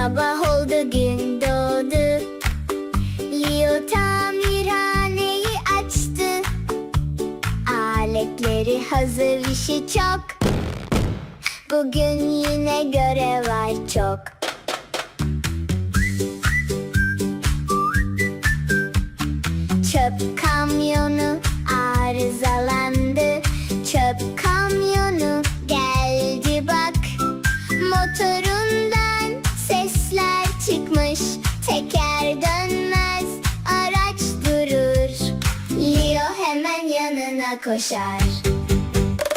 Sabah oldu, gün doğdu. Leo tamirhaneyi açtı. Aletleri hazır, işi çok. Bugün yine görev var çok. Çöp kamyonu arızalandı. Çöp kamyonu geldi bak. Motorundan sesler çıkmış. Teker dönmez, araç durur. Leo hemen yanına koşar.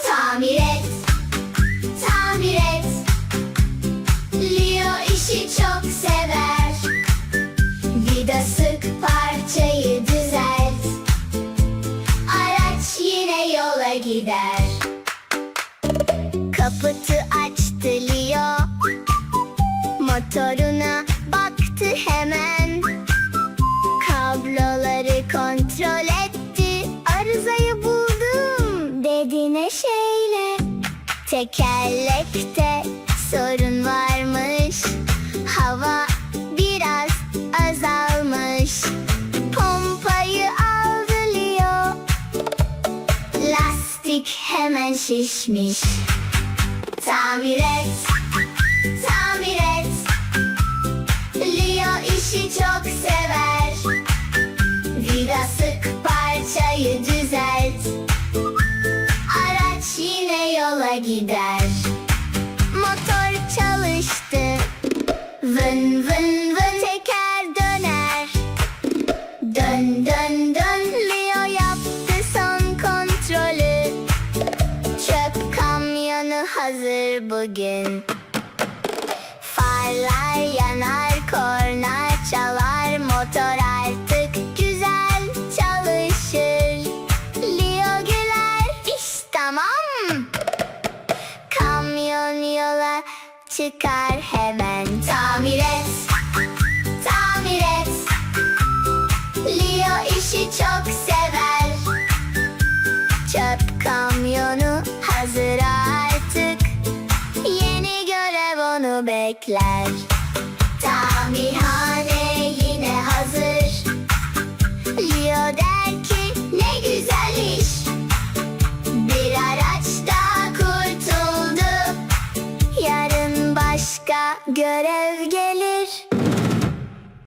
Tamir et, tamir et. Leo işi çok sever. Vida sık, parçayı düzelt. Araç yine yola gider. Kaputu açtı Leo. Motoruna baktı hemen. Kabloları kontrol etti. Arızayı buldum dedi neşeyle. Tekerlekte sorun varmış. Hava biraz azalmış. Pompayı aldı Leo. Lastik hemen şişmiş. Tamir et, tamir et. Leo işi çok sever. Vida sık, parçayı düzelt. Araç yine yola gider. Motor çalıştı. Vın vın vın, teker döner. Dön dön dön, Leo yaptı son kontrolü. Çöp kamyonu hazır bugün. Farlar yanar, korna çalar. Motor artık güzel çalışır. Leo güler, iş tamam. Kamyon yola çıkar hemen. Tamir et, tamir et. Leo işi çok sever. Çöp kamyonu hazır artık. Yeni görev onu bekler. Tamirhane